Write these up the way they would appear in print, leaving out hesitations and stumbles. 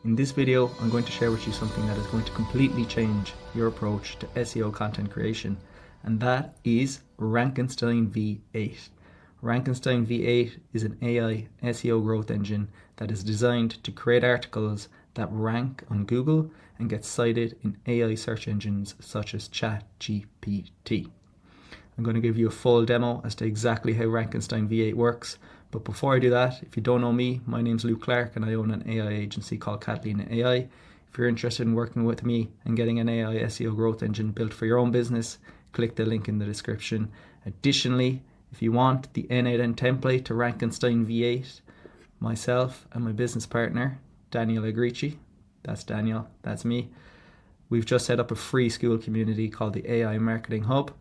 In this video, I'm going to share with you something that is going to completely change your approach to SEO content creation, and that is Rankenstein V8. Rankenstein V8 is an AI SEO growth engine that is designed to create articles that rank on Google and get cited in AI search engines such as ChatGPT. I'm going to give you a full demo as to exactly how Rankenstein V8 works. But before I do that, if you don't know me, my name's Luke Clark and I own an AI agency called Catalina AI. If you're interested in working with me and getting an AI SEO growth engine built for your own business, click the link in the description. Additionally, if you want the N8N template to Rankenstein V8, myself and my business partner, Daniel Agrici, that's Daniel, that's me, we've just set up a free school community called the AI Marketing Hub.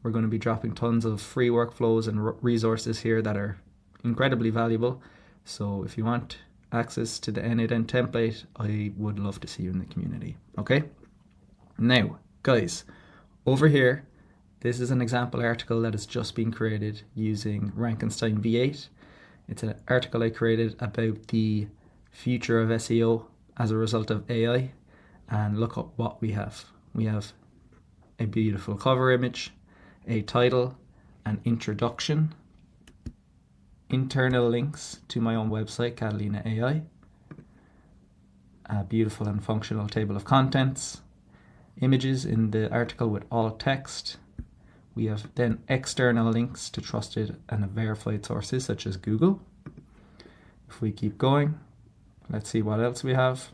We're going to be dropping tons of free workflows and resources here that are incredibly valuable. So if you want access to the N8N template, I would love to see you in the community. Okay? Now, guys, over here, this is an example article that has just been created using Rankenstein V8. It's an article I created about the future of SEO as a result of AI. And look at what we have. We have a beautiful cover image, a title, an introduction, internal links to my own website, Catalina AI, a beautiful and functional table of contents, images in the article with alt text. We have then external links to trusted and verified sources such as Google. If we keep going, let's see what else we have.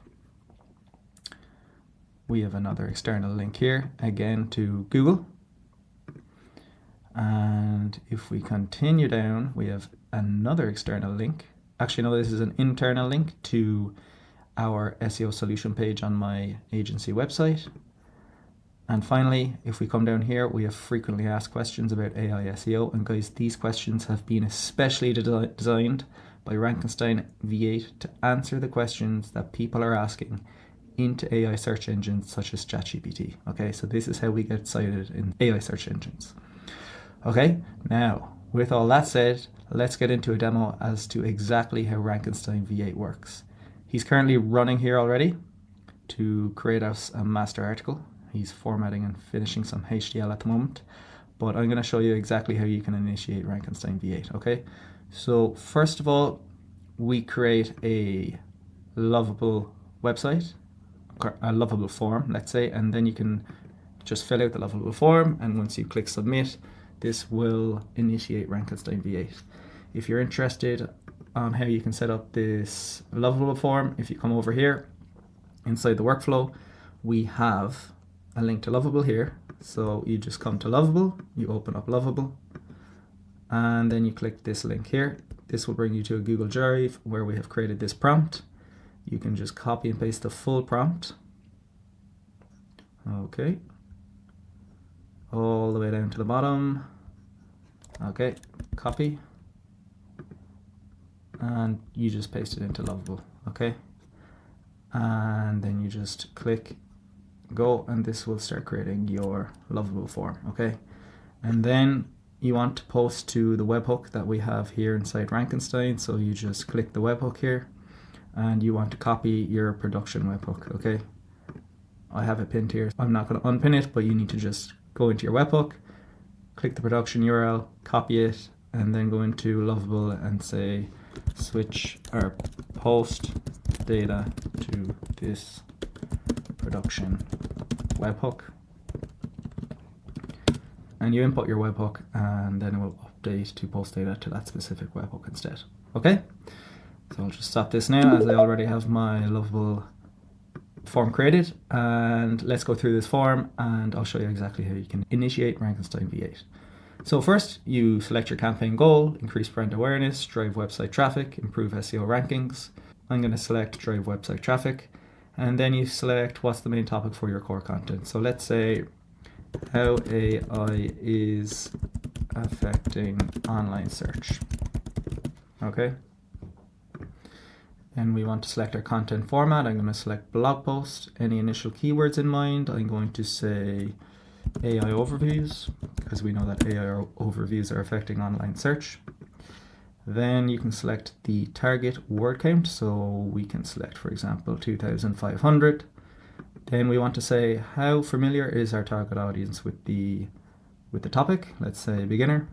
We have another external link here, again to Google. And if we continue down, we have another external link. Actually, no, this is an internal link to our SEO solution page on my agency website. And finally, if we come down here, we have frequently asked questions about AI SEO. And guys, these questions have been especially designed by Rankenstein V8 to answer the questions that people are asking into AI search engines such as ChatGPT. Okay, so this is how we get cited in AI search engines. Okay, now with all that said, let's get into a demo as to exactly how Rankenstein V8 works. He's currently running here already to create us a master article. He's formatting and finishing some HTML at the moment, but I'm going to show you exactly how you can initiate Rankenstein V8. Okay, so first of all, we create a lovable website, a lovable form, let's say, and then you can just fill out the lovable form, and once you click submit, this will initiate Rankenstein V8. If you're interested on how you can set up this lovable form, if you come over here inside the workflow, we have a link to lovable here. So you just come to lovable, you open up lovable, and then you click this link here. This will bring you to a Google Drive where we have created this prompt. You can just copy and paste the full prompt. Okay. All the way down to the bottom. Okay, copy. And you just paste it into lovable. Okay. And then you just click go, and this will start creating your lovable form. Okay. And then you want to post to the webhook that we have here inside Rankenstein. So you just click the webhook here and you want to copy your production webhook. Okay. I have it pinned here. I'm not going to unpin it, but you need to just go into your webhook, click the production URL, copy it, and then go into lovable and say switch our post data to this production webhook. And you input your webhook, and then it will update to post data to that specific webhook instead. Okay? So I'll just stop this now as I already have my lovable form created, and let's go through this form and I'll show you exactly how you can initiate Rankenstein V8. So first, you select your campaign goal: increase brand awareness, drive website traffic, improve SEO rankings. I'm going to select drive website traffic, and then you select what's the main topic for your core content. So let's say how AI is affecting online search. Okay. And we want to select our content format. I'm going to select blog post. Any initial keywords in mind, I'm going to say AI overviews, because we know that AI overviews are affecting online search. Then you can select the target word count. So we can select, for example, 2,500. Then we want to say how familiar is our target audience with the topic. Let's say beginner.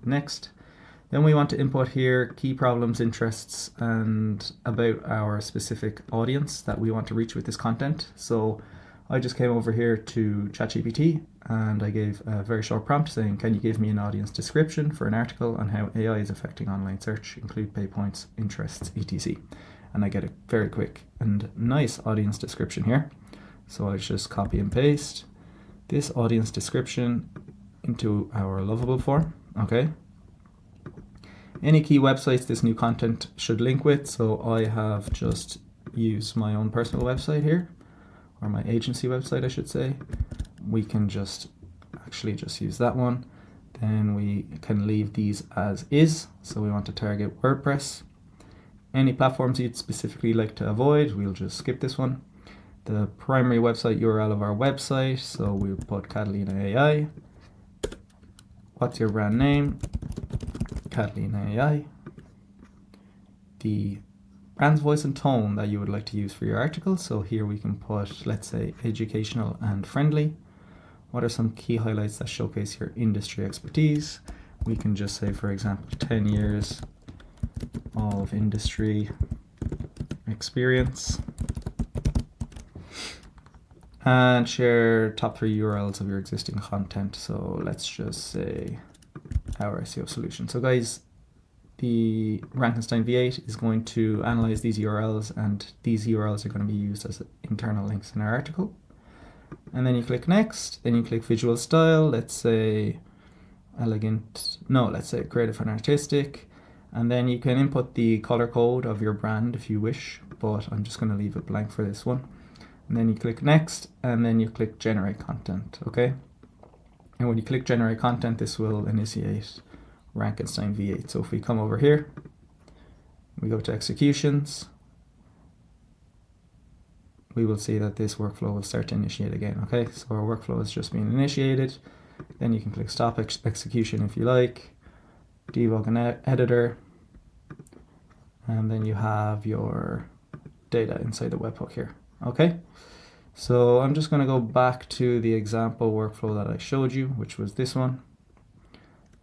Next. Then we want to input here key problems, interests, and about our specific audience that we want to reach with this content. So I just came over here to ChatGPT and I gave a very short prompt saying, can you give me an audience description for an article on how AI is affecting online search, include pay points, interests, etc. And I get a very quick and nice audience description here. So I just copy and paste this audience description into our Lovable form, okay? Any key websites this new content should link with, so I have just used my own personal website here, or my agency website I should say. We can just use that one. Then we can leave these as is, so we want to target WordPress. Any platforms you'd specifically like to avoid, we'll just skip this one. The primary website URL of our website, so we'll put Catalina AI. What's your brand name? Catalina AI. The brand's voice and tone that you would like to use for your article, so here we can put, let's say, educational and friendly. What are some key highlights that showcase your industry expertise? We can just say, for example, 10 years of industry experience. And share top 3 URLs of your existing content. So let's just say our SEO solution. So guys, the Rankenstein V8 is going to analyze these URLs, and these URLs are going to be used as internal links in our article. And then you click next, then you click visual style, let's say let's say creative and artistic. And then you can input the color code of your brand if you wish, but I'm just going to leave it blank for this one. And then you click next, and then you click generate content, okay? And when you click generate content, this will initiate Rankenstein V8. So if we come over here, we go to executions, we will see that this workflow will start to initiate again, okay? So our workflow is just being initiated. Then you can click stop execution if you like, debug and editor, and then you have your data inside the webhook here, okay? So I'm just going to go back to the example workflow that I showed you, which was this one,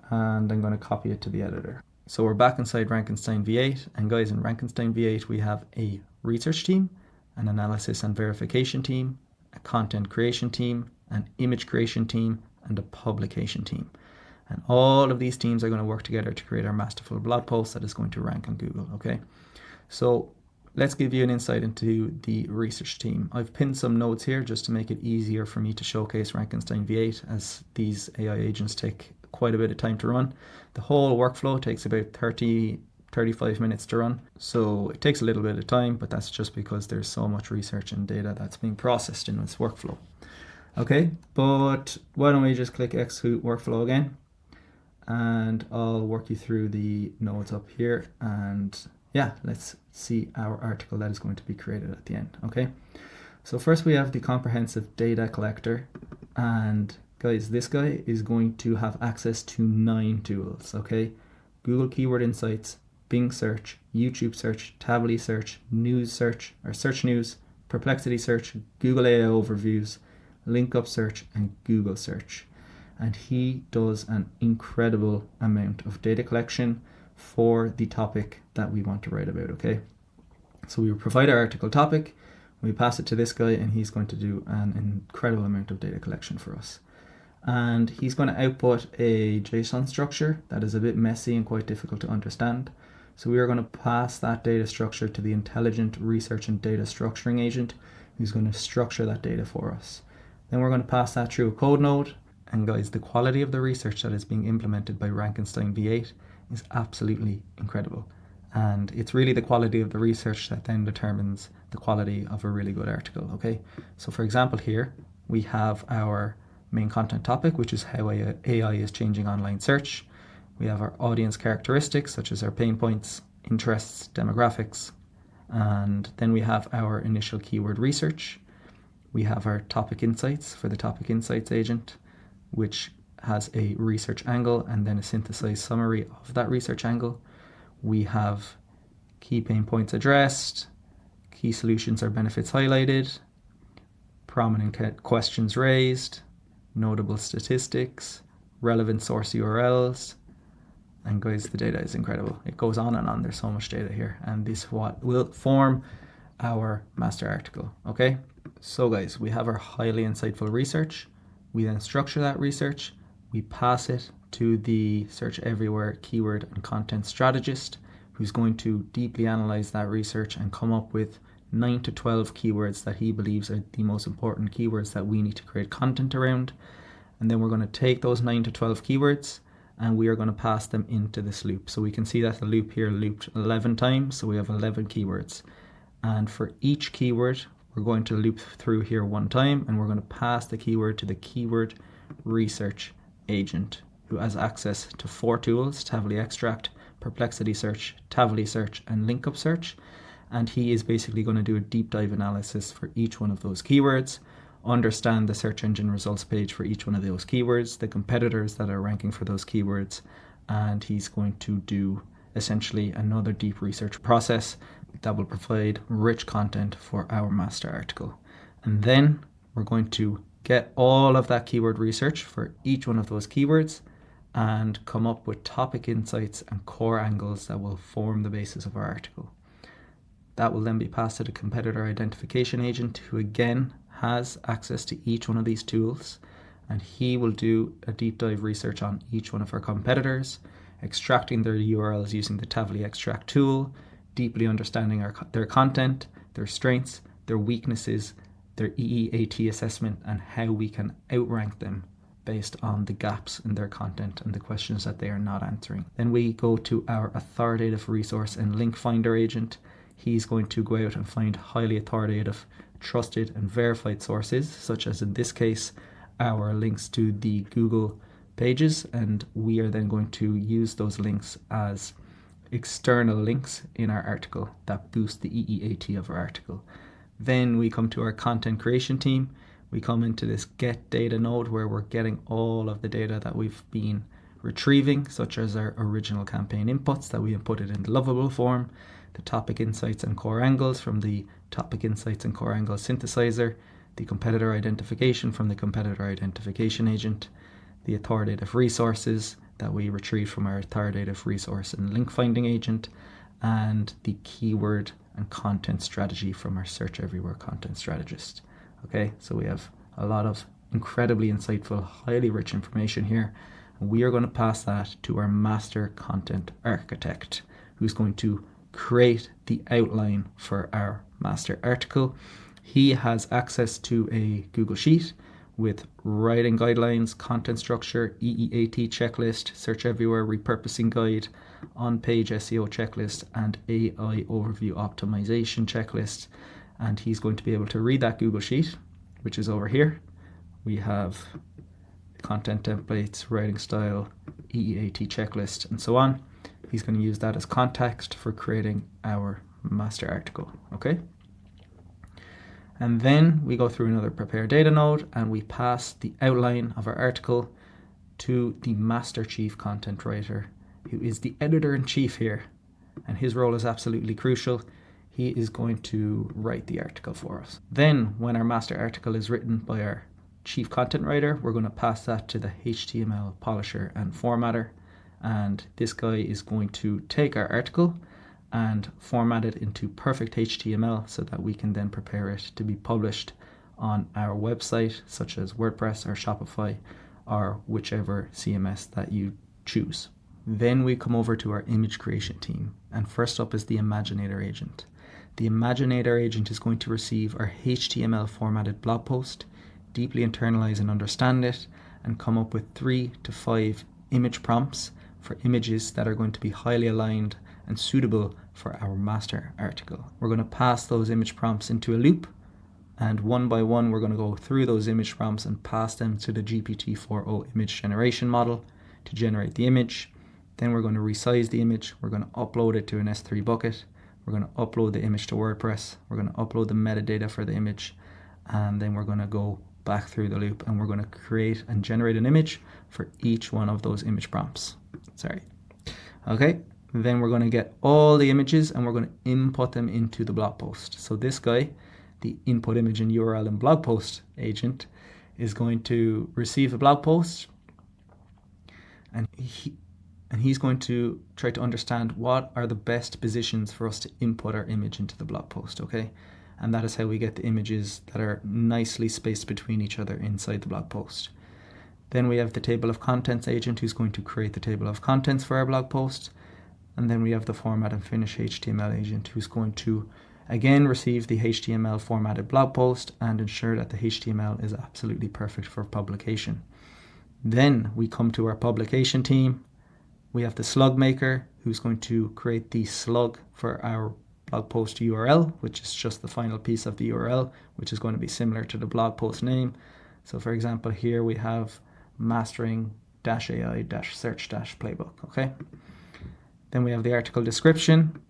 and I'm going to copy it to the editor. So we're back inside Rankenstein V8, and guys, in Rankenstein V8 we have a research team, an analysis and verification team, a content creation team, an image creation team, and a publication team. And all of these teams are going to work together to create our masterful blog post that is going to rank on Google, okay? So let's give you an insight into the research team. I've pinned some notes here just to make it easier for me to showcase Rankenstein V8, as these AI agents take quite a bit of time to run. The whole workflow takes about 35 minutes to run. So it takes a little bit of time, but that's just because there's so much research and data that's being processed in this workflow. Okay, but why don't we just click execute workflow again, and I'll work you through the nodes up here, and yeah, let's see our article that is going to be created at the end, okay? So first we have the comprehensive data collector, and guys, this guy is going to have access to 9 tools, okay? Google Keyword Insights, Bing Search, YouTube Search, Tably Search, News Search, or Search News, Perplexity Search, Google AI Overviews, Link Up Search, and Google Search. And he does an incredible amount of data collection for the topic that we want to write about, okay? So we provide our article topic, we pass it to this guy, and he's going to do an incredible amount of data collection for us. And he's going to output a JSON structure that is a bit messy and quite difficult to understand. So we are going to pass that data structure to the intelligent research and data structuring agent, who's going to structure that data for us. Then we're going to pass that through a code node. And guys, the quality of the research that is being implemented by Rankenstein V8 is absolutely incredible. And it's really the quality of the research that then determines the quality of a really good article, okay? So for example here, we have our main content topic, which is how AI is changing online search. We have our audience characteristics, such as our pain points, interests, demographics. And then we have our initial keyword research. We have our topic insights for the topic insights agent, which has a research angle and then a synthesized summary of that research angle. we have key pain points addressed, key solutions or benefits highlighted, prominent questions raised, notable statistics, relevant source URLs. And guys, the data is incredible. It goes on and on. There's so much data here. And this what will form our master article. Okay. So guys, we have our highly insightful research. We then structure that research. We pass it to the Search Everywhere keyword and content strategist, who's going to deeply analyze that research and come up with 9 to 12 keywords that he believes are the most important keywords that we need to create content around. And then we're going to take those 9 to 12 keywords and we are going to pass them into this loop. So we can see that the loop here looped 11 times. So we have 11 keywords. And for each keyword, we're going to loop through here one time, and we're going to pass the keyword to the keyword research agent, who has access to 4 tools: Tavily Extract, Perplexity Search, Tavily Search, and Link Up Search. And he is basically going to do a deep dive analysis for each one of those keywords, understand the search engine results page for each one of those keywords, the competitors that are ranking for those keywords, and he's going to do essentially another deep research process that will provide rich content for our master article. And then we're going to get all of that keyword research for each one of those keywords and come up with topic insights and core angles that will form the basis of our article. That will then be passed to the competitor identification agent, who again has access to each one of these tools, and he will do a deep dive research on each one of our competitors, extracting their URLs using the Tavily Extract tool, deeply understanding their content, their strengths, their weaknesses, their EEAT assessment, and how we can outrank them based on the gaps in their content and the questions that they are not answering. Then we go to our authoritative resource and link finder agent. He's going to go out and find highly authoritative, trusted, and verified sources, such as in this case, our links to the Google pages, and we are then going to use those links as external links in our article that boost the EEAT of our article. Then we come to our content creation team. We come into this get data node where we're getting all of the data that we've been retrieving, such as our original campaign inputs that we inputted in the lovable form, the topic insights and core angles from the topic insights and core angles synthesizer, the competitor identification from the competitor identification agent, the authoritative resources that we retrieved from our authoritative resource and link finding agent, and the keyword and content strategy from our Search Everywhere content strategist. Okay, so we have a lot of incredibly insightful, highly rich information here. We are going to pass that to our master content architect, who's going to create the outline for our master article. He has access to a Google Sheet with writing guidelines, content structure, EEAT checklist, Search Everywhere repurposing guide, on-page SEO checklist, and AI overview optimization checklist. And he's going to be able to read that Google Sheet, which is over here. We have content templates, writing style, EEAT checklist, and so on. He's going to use that as context for creating our master article, okay? And then we go through another prepare data node and we pass the outline of our article to the master chief content writer, who is the editor-in-chief here, and his role is absolutely crucial. He is going to write the article for us. Then when our master article is written by our chief content writer, we're going to pass that to the HTML polisher and formatter, and this guy is going to take our article and format it into perfect HTML so that we can then prepare it to be published on our website, such as WordPress or Shopify or whichever CMS that you choose. Then we come over to our image creation team, and first up is the Imaginator agent. The Imaginator agent is going to receive our HTML formatted blog post, deeply internalize and understand it, and come up with 3 to 5 image prompts for images that are going to be highly aligned and suitable for our master article. We're going to pass those image prompts into a loop, and one by one we're going to go through those image prompts and pass them to the GPT-4o image generation model to generate the image. Then we're going to resize the image, we're going to upload it to an S3 bucket, we're going to upload the image to WordPress, we're going to upload the metadata for the image, and then we're going to go back through the loop and we're going to create and generate an image for each one of those image prompts. Okay, Then we're going to get all the images and we're going to input them into the blog post. So this guy, the input image and URL and blog post agent, is going to receive a blog post, and he's going to try to understand what are the best positions for us to input our image into the blog post, okay? And that is how we get the images that are nicely spaced between each other inside the blog post. Then we have the table of contents agent who's going to create the table of contents for our blog post. And then we have the format and finish HTML agent who's going to again receive the HTML formatted blog post and ensure that the HTML is absolutely perfect for publication. Then we come to our publication team. We have the slug maker who's going to create the slug for our blog post URL, which is just the final piece of the URL, which is going to be similar to the blog post name. So for example, here we have mastering-AI-search-playbook, okay? Then we have the article description.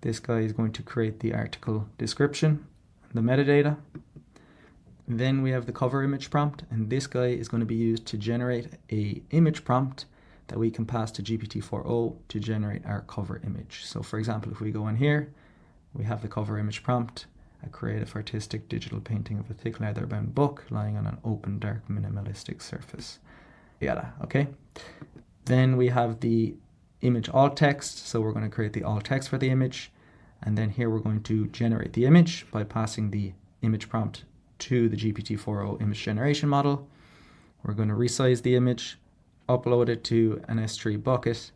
This guy is going to create the article description, the metadata. Then we have the cover image prompt, and this guy is going to be used to generate a image prompt that we can pass to GPT-4o to generate our cover image. So for example, if we go in here, we have the cover image prompt, a creative artistic digital painting of a thick leather-bound book lying on an open, dark, minimalistic surface. Yada, okay? Then we have the image alt text, so we're going to create the alt text for the image, and then here we're going to generate the image by passing the image prompt to the GPT-4o image generation model. We're going to resize the image, upload it to an S3 bucket,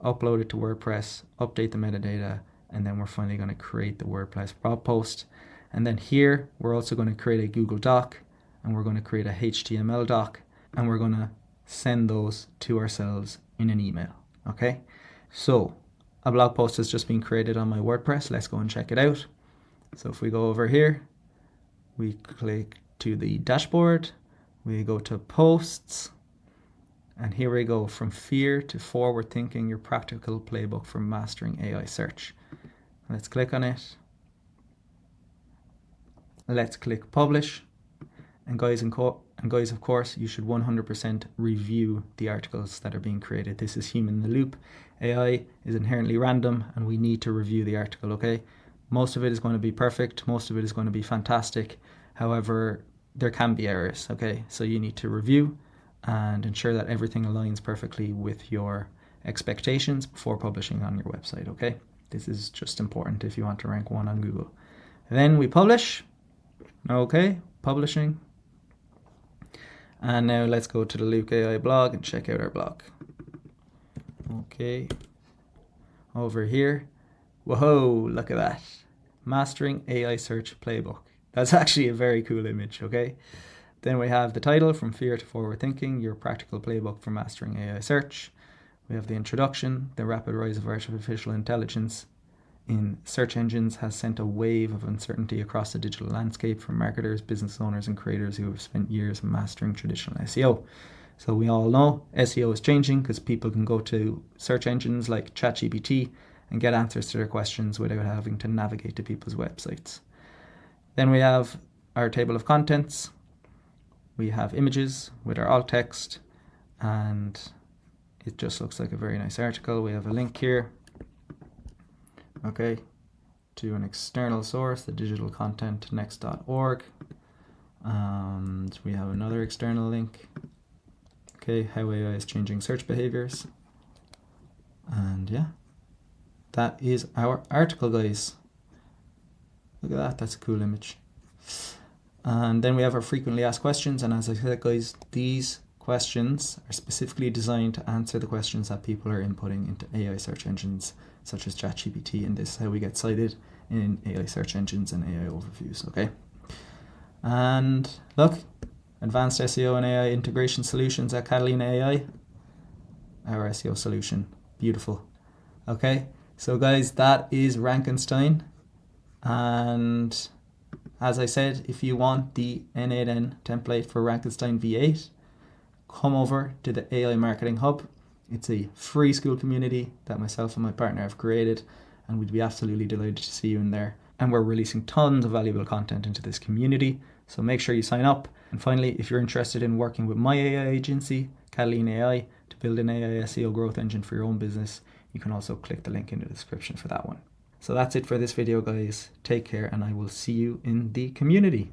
upload it to WordPress, update the metadata, and then we're finally going to create the WordPress blog post. And then here we're also going to create a Google Doc, and we're going to create a HTML doc, and we're going to send those to ourselves in an email. Okay, so a blog post has just been created on my WordPress. Let's go and check it out. So if we go over here, we click to the dashboard, we go to posts, and here we go, from fear to forward thinking, your practical playbook for mastering AI search. Let's click on it. Let's click publish. And guys, of course, you should 100% review the articles that are being created. This is human in the loop. AI is inherently random, and we need to review the article, okay? Most of it is going to be perfect. Most of it is going to be fantastic. However, there can be errors, okay? So you need to review and ensure that everything aligns perfectly with your expectations before publishing on your website, okay? This is just important if you want to rank 1 on Google. Then we publish. Okay, publishing. And now let's go to the Luke AI blog and check out our blog. Okay, over here. Whoa, look at that. Mastering AI Search Playbook. That's actually a very cool image, okay? Then we have the title, From Fear to Forward Thinking, your practical playbook for mastering AI search. We have the introduction, the rapid rise of artificial intelligence in search engines has sent a wave of uncertainty across the digital landscape for marketers, business owners, and creators who have spent years mastering traditional SEO. So we all know SEO is changing because people can go to search engines like ChatGPT and get answers to their questions without having to navigate to people's websites. Then we have our table of contents. We have images with our alt text, and it just looks like a very nice article. We have a link here, okay, to an external source, the digitalcontentnext.org, and we have another external link, okay, how AI is changing search behaviors. And yeah, that is our article, guys. Look at that, that's a cool image. And then we have our frequently asked questions, and as I said, guys, these questions are specifically designed to answer the questions that people are inputting into AI search engines such as ChatGPT, and this is how we get cited in AI search engines and AI overviews, okay? And look, advanced SEO and AI integration solutions at Catalina AI, our SEO solution, beautiful. Okay, so guys, that is Rankenstein, and as I said, if you want the N8N template for Rankenstein V8, come over to the AI Marketing Hub. It's a free school community that myself and my partner have created, and we'd be absolutely delighted to see you in there. And we're releasing tons of valuable content into this community, so make sure you sign up. And finally, if you're interested in working with my AI agency, Catalina AI, to build an AI SEO growth engine for your own business, you can also click the link in the description for that one. So that's it for this video, guys. Take care, and I will see you in the community.